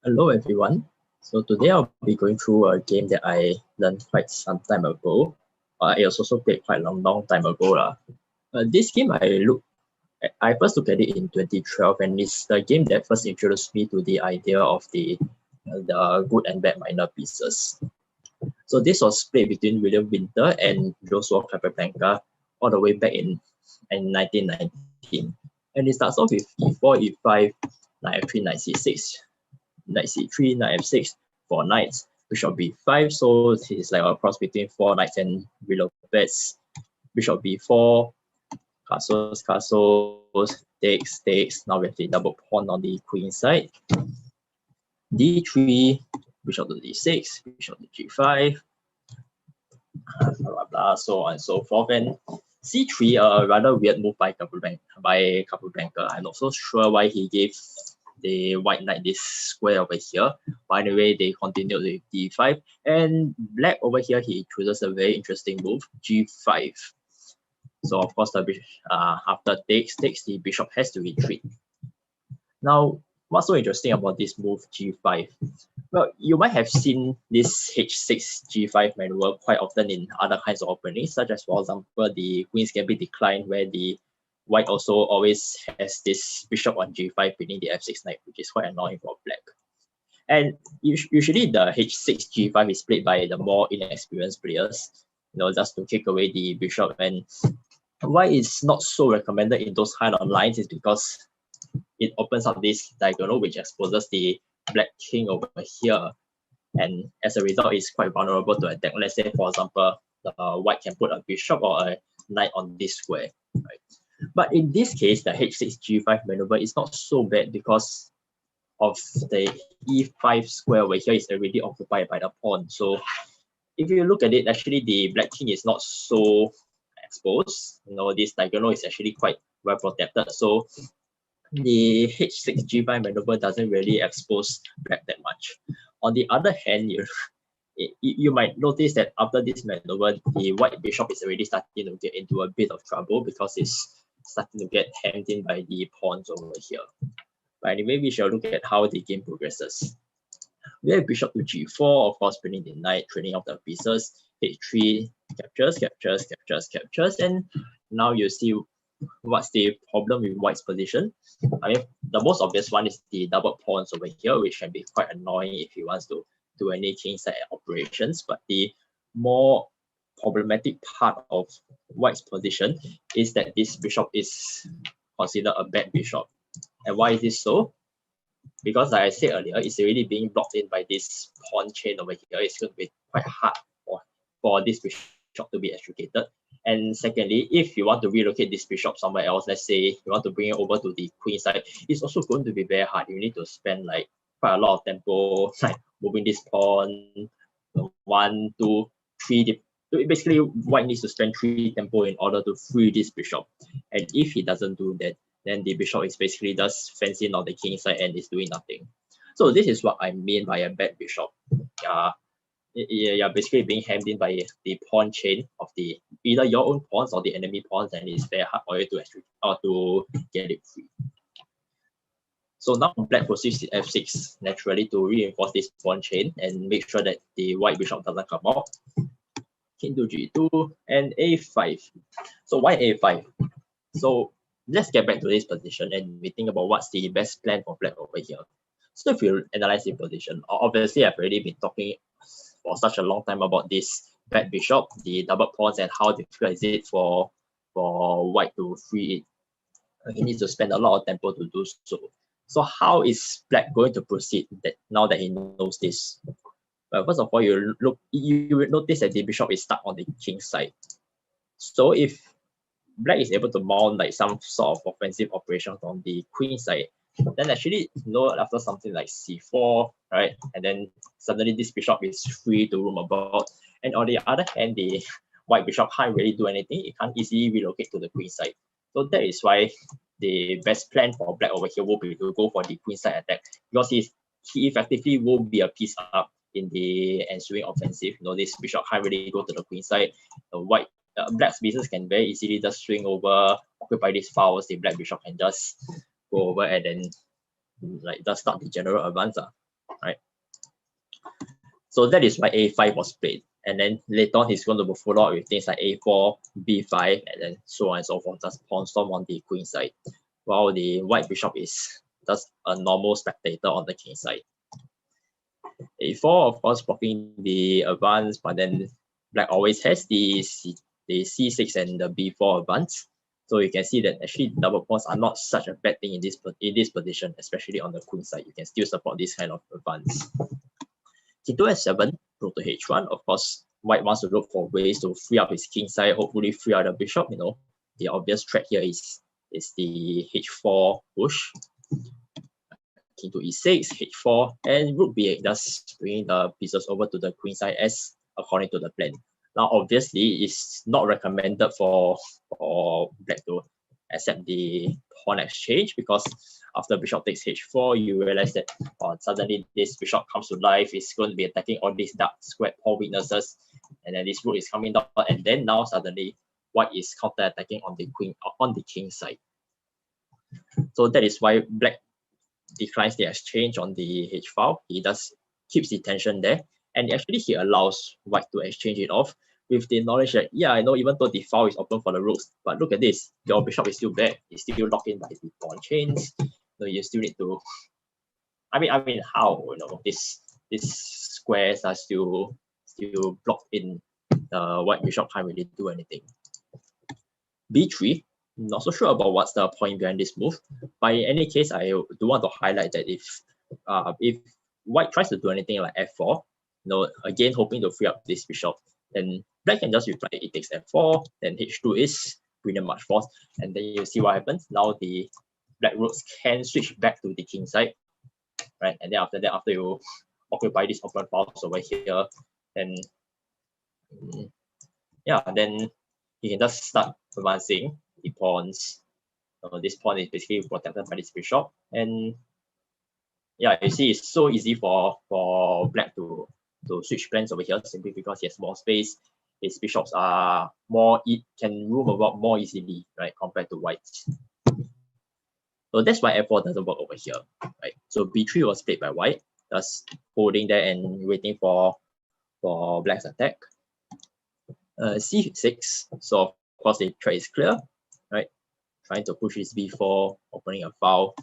Hello everyone. So today I'll be going through a game that I learned quite some time ago. It was also played quite a long time ago. This game I first looked at it in 2012, and it's the game that first introduced me to the idea of the good and bad minor pieces. So this was played between William Winter and Joshua Capablanca all the way back in 1919. And it starts off with e4, e5, knight f3, knight c6, knight c3, knight f6 for knights, bishop b5. So it's like a cross between four knights and below beds. Bishop b4, castles, takes. Now we have the double pawn on the queen side. d3, bishop to d6, bishop to g5, blah blah blah, so on and so forth. And c3, a rather weird move by Capablanca. I'm not so sure why he gave the white knight this square over here. By the way, they continued with d5, and black over here, he chooses a very interesting move, g5. So of course, after takes, the bishop has to retreat. Now, what's so interesting about this move, g5? Well, you might have seen this h6 g5 maneuver quite often in other kinds of openings, such as, for example, the Queen's Gambit decline, where the white also always has this bishop on g5 winning the f6 knight, which is quite annoying for black. And usually the h6 g5 is played by the more inexperienced players, just to kick away the bishop. And why it's not so recommended in those kind of lines is because it opens up this diagonal which exposes the black king over here, and as a result it's quite vulnerable to attack. Let's say, for example, the white can put a bishop or a knight on this square, right? But in this case, the h6 g5 maneuver is not so bad because of the e5 square over here is already occupied by the pawn. So if you look at it, actually the black king is not so exposed. This diagonal is actually quite well protected. So the h6 g5 maneuver doesn't really expose black that much. On the other hand, you might notice that after this maneuver, the white bishop is already starting to get into a bit of trouble because it's starting to get hemmed in by the pawns over here. But anyway, we shall look at how the game progresses. We have bishop to g4, of course, bringing the knight, trading off the pieces. h3 captures, and now you see what's the problem with white's position. I mean, the most obvious one is the double pawns over here, which can be quite annoying if he wants to do any kingside operations. But the more problematic part of white's position is that this bishop is considered a bad bishop. And why is this so? Because like I said earlier, it's already being blocked in by this pawn chain over here. It's going to be quite hard for this bishop to be extricated. And secondly, if you want to relocate this bishop somewhere else, let's say you want to bring it over to the queen side, it's also going to be very hard. You need to spend like quite a lot of tempo, like moving this pawn, 1, 2, 3. Basically, white needs to spend 3 tempo in order to free this bishop. And if he doesn't do that, then the bishop is basically just fencing on the king side and is doing nothing. So this is what I mean by a bad bishop. You're basically being hemmed in by the pawn chain of the either your own pawns or the enemy pawns, and it's very hard for you to get it free. So now black proceeds to f6 naturally to reinforce this pawn chain and make sure that the white bishop doesn't come out. King to g2 and a5. So why a5? So let's get back to this position and we think about what's the best plan for black over here. So if you analyze the position, obviously I've already been talking for such a long time about this bad bishop, the double pawns, and how difficult is it for white to free it. He needs to spend a lot of tempo to do so. So how is black going to proceed now that he knows this? Well, first of all, you will notice that the bishop is stuck on the king side. So if black is able to mount like some sort of offensive operations on the queen side, then actually, after something like c4, right, and then suddenly this bishop is free to roam about. And on the other hand, the white bishop can't really do anything. It can't easily relocate to the queen side. So that is why the best plan for black over here will be to go for the queen side attack, because he effectively will be a piece up in the ensuing offensive. This bishop can't really go to the queen side. The black's pieces can very easily just swing over, occupy these files. The black bishop can just go over and then just start the general advance. So that is why a5 was played. And then later on, he's going to follow up with things like a4, b5, and then so on and so forth, just pawn storm on the queen side, while the white bishop is just a normal spectator on the king side. a4, of course, blocking the advance, but then black always has the c6 and the b4 advance. So you can see that actually double pawns are not such a bad thing in this position, especially on the queen side. You can still support this kind of advance. King2 f7, rook to h1. Of course, white wants to look for ways to free up his king side, hopefully free out the bishop. You know, the obvious threat here is the h4 push. King to e6, h4, and rook b8, thus bringing the pieces over to the queen side as according to the plan. Now, obviously, it's not recommended for black to accept the pawn exchange, because after bishop takes h4, you realize that suddenly this bishop comes to life. It's going to be attacking all these dark square pawn weaknesses, and then this rook is coming down, and then now suddenly white is counter-attacking on the king side. So that is why black declines the exchange on the h file. He does keeps the tension there, and actually he allows white to exchange it off with the knowledge that, yeah, I know even though the file is open for the rooks, but look at this, your bishop is still back, it's still locked in by the pawn chains. So you still need to, I mean how, you know, these squares are still blocked in. White bishop can't really do anything. b3, not so sure about what's the point behind this move, but in any case, I do want to highlight that if white tries to do anything like f4, you know, again hoping to free up this bishop, then black can just reply it takes f4, then h2 is pretty much forced, and then you see what happens. Now the black rooks can switch back to the king side, right? And then after that, after you occupy this open files over here, then yeah, then you can just start advancing the pawns. This pawn is basically protected by this bishop, and yeah, you see it's so easy for black to switch plans over here, simply because he has more space. His bishops are can roam about more easily, right, compared to white's. So that's why f4 doesn't work over here, right? So b3 was played by white, just holding there and waiting for black's attack. c6, so of course the threat is clear, right? Trying to push his b4, opening a file,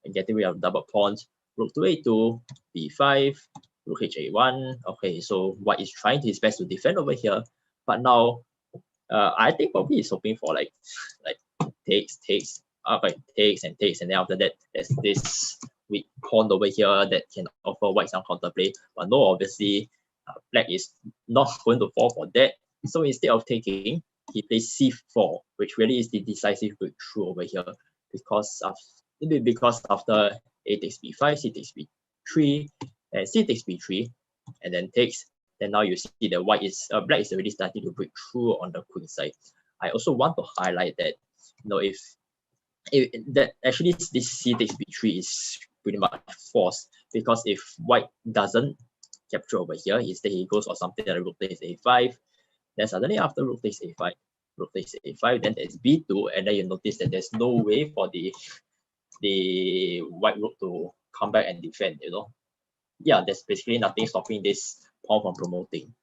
and getting rid of double pawns. Rook to a2, b5, rook ha1. Okay, so white is trying his best to defend over here, but now I think probably he's hoping for like takes, okay, takes, and then after that there's this weak pawn over here that can offer white some counterplay. But no, obviously black is not going to fall for that. So instead of taking, he plays c4, which really is the decisive breakthrough over here, because after a takes b5, c takes b3, and c takes b3, and then takes. Then now you see that black is already starting to break through on the queen side. I also want to highlight that, you know, if that actually this c takes b3 is pretty much forced, because if white doesn't capture over here, instead he goes for something like rook takes a5, then suddenly after rook takes a5, then there's b2, and then you notice that there's no way for the white rook to come back and defend, you know. Yeah, there's basically nothing stopping this pawn from promoting.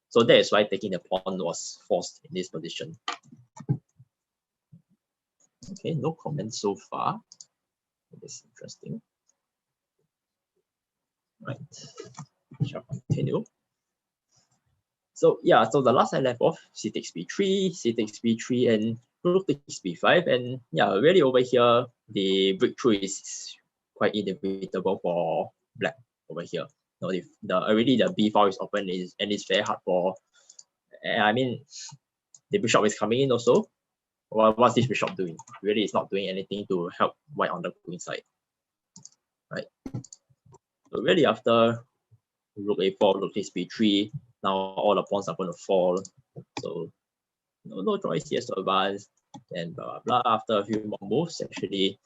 So that is why taking the pawn was forced in this position. Okay, no comments so far. That's interesting. Right, shall continue. So yeah, so the last I left off, c takes b3, and rook takes b5, and yeah, really over here the breakthrough is quite inevitable for black over here. You know, if already the b file is open, and it's very hard for. I mean, the bishop is coming in also. What's this bishop doing? Really, it's not doing anything to help white on the queen side, right? So really, after rook a4, rook takes b3, now all the pawns are going to fall. So no choice, he has to advance, and blah blah blah. After a few more moves, actually,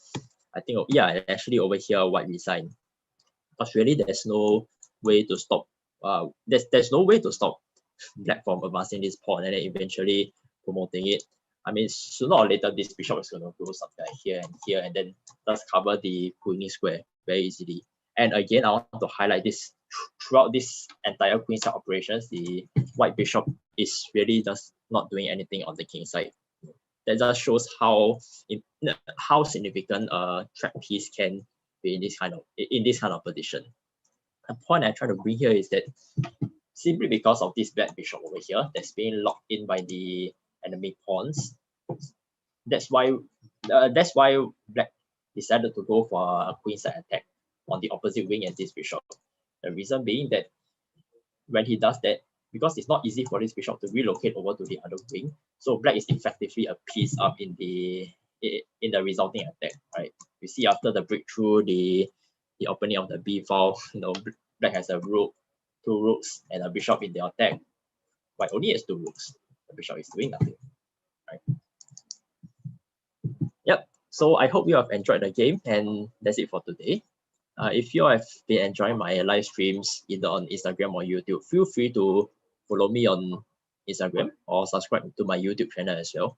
I think, yeah, actually over here white resigned, because really there's no way to stop. There's no way to stop black from advancing this pawn and then eventually promoting it. I mean, sooner or later this bishop is going to go something like here, and then just cover the queening square very easily. And again, I want to highlight this throughout this entire queenside operations, the white bishop is really just not doing anything on the king side. That just shows how significant a threat piece can be in this kind of position. The point I try to bring here is that simply because of this black bishop over here that's being locked in by the enemy pawns, that's why black decided to go for a queenside attack on the opposite wing as this bishop. The reason being that when he does that, because it's not easy for this bishop to relocate over to the other wing, so black is effectively a piece up in the resulting attack, right? You see after the breakthrough, the opening of the b file, black has a rook, 2 rooks, and a bishop in the attack. White only has 2 rooks. The bishop is doing nothing, right? Yep. So I hope you have enjoyed the game, and that's it for today. If you have been enjoying my live streams either on Instagram or YouTube, feel free to follow me on Instagram or subscribe to my YouTube channel as well.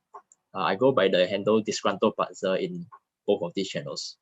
I go by the handle Disgruntled Puzzler in both of these channels.